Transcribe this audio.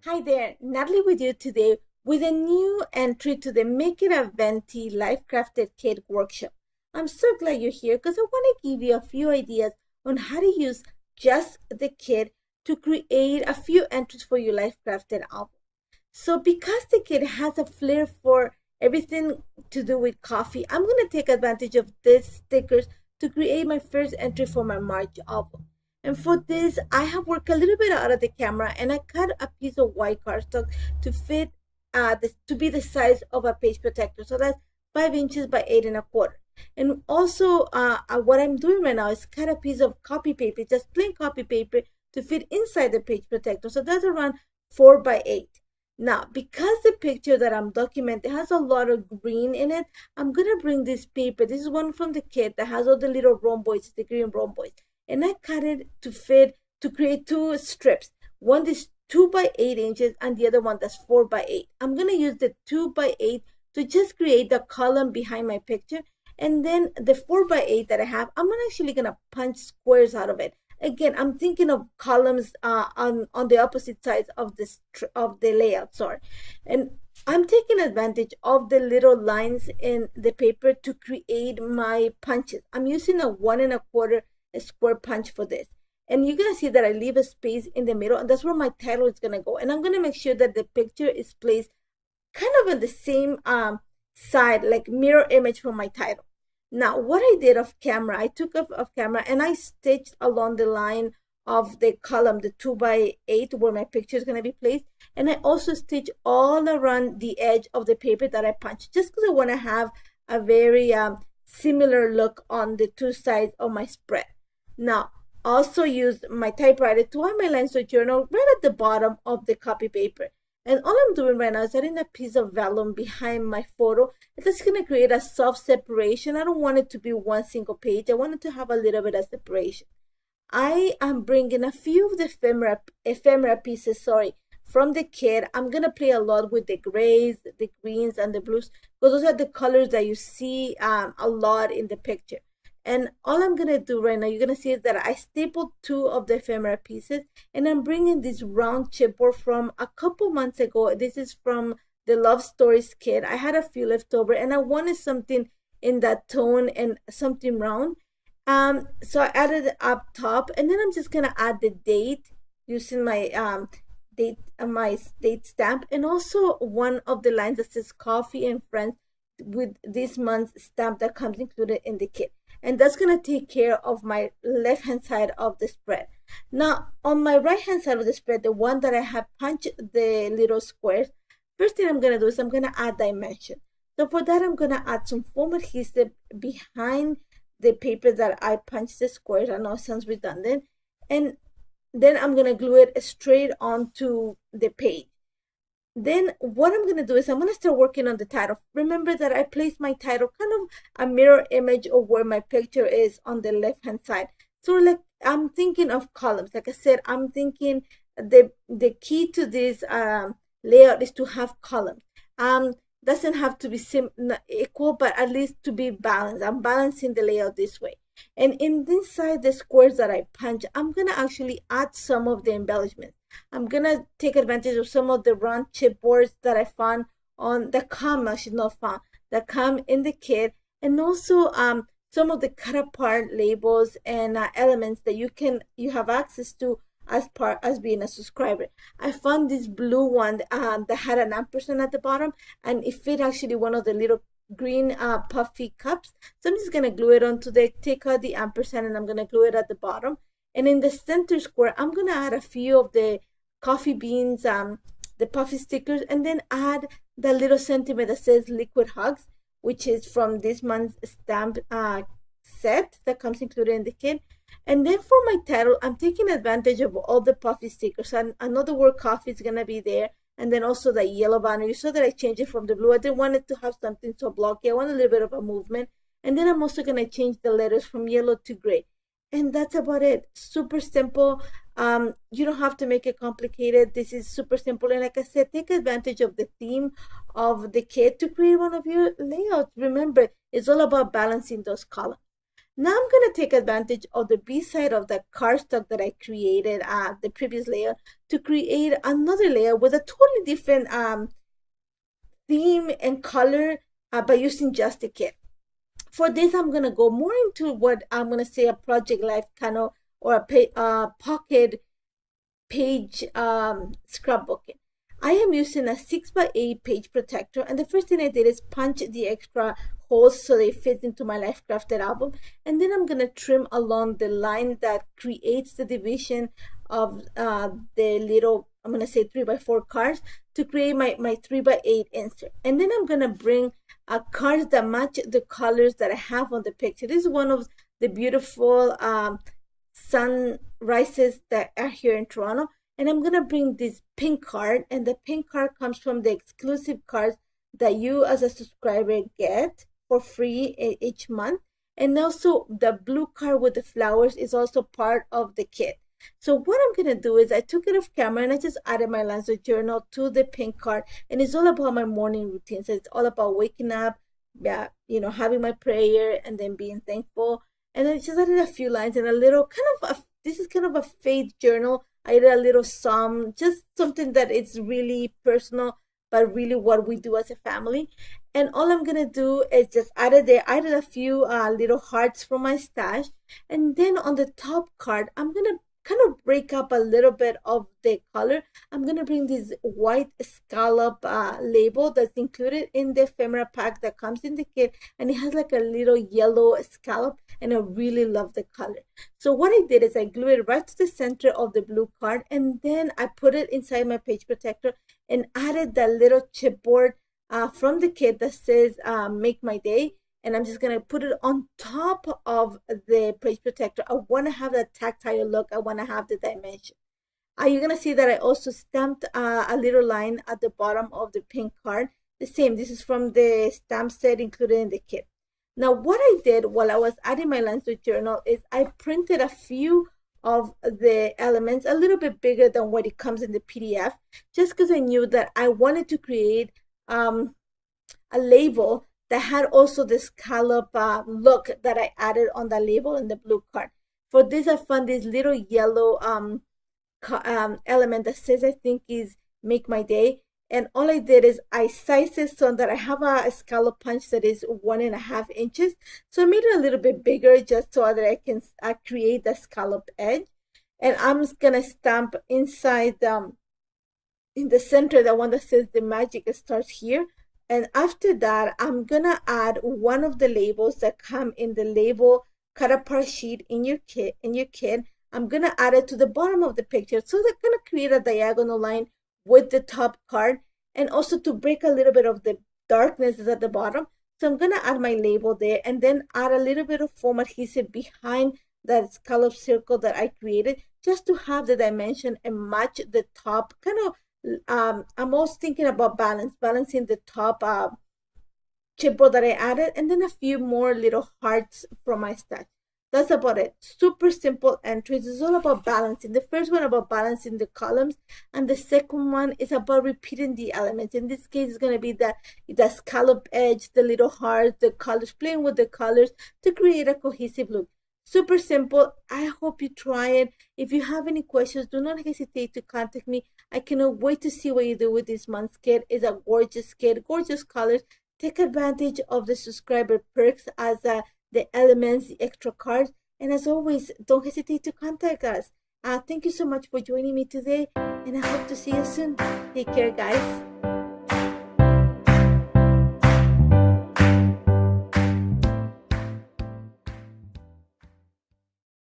Hi there, Natalie with you today with a new entry to the Make It a Venti Life Crafted Kit workshop. I'm so glad you're here because I want to give you a few ideas on how to use just the kit to create a few entries for your Life Crafted album. So because the kit has a flair for everything to do with coffee, I'm going to take advantage of these stickers to create my first entry for my March album. And for this, I have worked a little bit out of the camera and I cut a piece of white cardstock to fit, to be the size of a page protector. So that's 5 inches by 8 1/4. And also what I'm doing right now is cut a piece of copy paper, just plain copy paper to fit inside the page protector. So that's around 4 by 8. Now, because the picture that I'm documenting has a lot of green in it, I'm going to bring this paper. This is one from the kit that has all the little rhomboids, the green rhomboids. And I cut it to fit, to create two strips. One is 2 by 8 inches and the other one that's 4 by 8. I'm going to use the 2 by 8 to just create the column behind my picture. And then the 4 by 8 that I have, I'm actually going to punch squares out of it. Again, I'm thinking of columns on the opposite sides of the layout, sorry. And I'm taking advantage of the little lines in the paper to create my punches. I'm using a 1 1/4 square punch for this. And you're going to see that I leave a space in the middle, and that's where my title is going to go. And I'm going to make sure that the picture is placed kind of on the same side, like mirror image from my title. Now, what I did off camera, I took off camera and I stitched along the line of the column, the 2 by 8, where my picture is going to be placed. And I also stitched all around the edge of the paper that I punched, just because I want to have a very similar look on the two sides of my spread. Now, also used my typewriter to add my lines to journal right at the bottom of the copy paper. And all I'm doing right now is adding a piece of vellum behind my photo. It's going to create a soft separation. I don't want it to be one single page. I want it to have a little bit of separation. I am bringing a few of the ephemera pieces, from the kit. I'm going to play a lot with the grays, the greens, and the blues, because those are the colors that you see a lot in the picture. And all I'm going to do right now, you're going to see is that I stapled 2 of the ephemera pieces, and I'm bringing this round chipboard from a couple months ago. This is from the Love Stories kit. I had a few left over, and I wanted something in that tone and something round. So I added it up top, and then I'm just going to add the date using my date stamp, and also one of the lines that says Coffee and Friends with this month's stamp that comes included in the kit. And that's going to take care of my left hand side of the spread. Now, on my right hand side of the spread, the one that I have punched the little squares, first thing I'm going to do is I'm going to add dimension. So for that, I'm going to add some foam adhesive behind the paper that I punched the squares. I know it sounds redundant. And then I'm going to glue it straight onto the page. Then what I'm going to do is I'm going to start working on the title. Remember that I placed my title kind of a mirror image of where my picture is on the left hand side. So like I'm thinking of columns. Like I said, I'm thinking the key to this layout is to have columns. Doesn't have to be equal, but at least to be balanced. I'm balancing the layout this way. And inside the squares that I punch, I'm going to actually add some of the embellishments. I'm going to take advantage of some of the round chipboards that I found on the that come in the kit, and also some of the cut apart labels and elements that you have access to as being a subscriber. I found this blue one that had an ampersand at the bottom, and it fit actually one of the little green puffy cups. So I'm just going to glue it onto take out the ampersand, and I'm going to glue it at the bottom. And in the center square, I'm going to add a few of the coffee beans, the puffy stickers, and then add the little sentiment that says Liquid Hugs, which is from this month's stamp set that comes included in the kit. And then for my title, I'm taking advantage of all the puffy stickers. And I know the word coffee is going to be there. And then also the yellow banner. You saw that I changed it from the blue. I didn't want it to have something so blocky. I want a little bit of a movement. And then I'm also going to change the letters from yellow to gray. And that's about it. Super simple. You don't have to make it complicated. This is super simple. And like I said, take advantage of the theme of the kit to create one of your layouts. Remember, it's all about balancing those columns. Now I'm going to take advantage of the B side of the cardstock that I created, the previous layer, to create another layer with a totally different theme and color by using just a kit. For this, I'm going to go more into what I'm going to say a project life kind of, or a pocket page scrapbooking. I am using a 6x8 page protector, and the first thing I did is punch the extra holes so they fit into my Life Crafted album, and then I'm gonna trim along the line that creates the division of the little, I'm gonna say 3x4 cards to create my 3x8 insert. And then I'm gonna bring cards that match the colors that I have on the picture. This is one of the beautiful sunrises that are here in Toronto. And I'm gonna bring this pink card, and the pink card comes from the exclusive cards that you as a subscriber get for free each month. And also the blue card with the flowers is also part of the kit. So what I'm gonna do is I took it off camera and I just added my Lancer journal to the pink card, and it's all about my morning routine. So it's all about waking up, having my prayer and then being thankful. And I just added a few lines and a little this is kind of a faith journal. I did a little psalm, just something that it's really personal, but really what we do as a family. And all I'm gonna do is just added a few little hearts from my stash. And then on the top card, I'm gonna kind of break up a little bit of the color. I'm gonna bring this white scallop label that's included in the ephemera pack that comes in the kit, and it has like a little yellow scallop, and I really love the color. So what I did is I glued it right to the center of the blue card, and then I put it inside my page protector and added that little chipboard from the kit that says make my day. And I'm just gonna put it on top of the page protector. I wanna have that tactile look. I wanna have the dimension. You're gonna see that I also stamped a little line at the bottom of the pink card. The same, this is from the stamp set included in the kit. Now what I did while I was adding my Lancer journal is I printed a few of the elements a little bit bigger than what it comes in the PDF, just because I knew that I wanted to create a label that had also the scallop look that I added on the label in the blue card. For this, I found this little yellow element that says, I think is make my day. And all I did is I sized it so that I have a scallop punch that is 1.5 inches. So I made it a little bit bigger just so that I can create the scallop edge. And I'm just gonna stamp inside in the center, the one that says the magic starts here. And after that, I'm gonna add one of the labels that come in the label cut apart sheet in your kit. I'm gonna add it to the bottom of the picture, so that's gonna create a diagonal line with the top card, and also to break a little bit of the darkness at the bottom. So I'm gonna add my label there, and then add a little bit of foam adhesive behind that scallop circle that I created, just to have the dimension and match the top kind of. I'm also thinking about balancing the top chipboard that I added, and then a few more little hearts from my stash. That's about it. Super simple entries. It's all about balancing. The first one about balancing the columns, and the second one is about repeating the elements. In this case, it's going to be the scallop edge, the little hearts, the colors, playing with the colors to create a cohesive look. Super simple. I hope you try it. If you have any questions, do not hesitate to contact me. I cannot wait to see what you do with this month's kit. It's a gorgeous kit, gorgeous colors. Take advantage of the subscriber perks as the elements, the extra cards. And as always, don't hesitate to contact us. Thank you so much for joining me today, and I hope to see you soon. Take care, guys.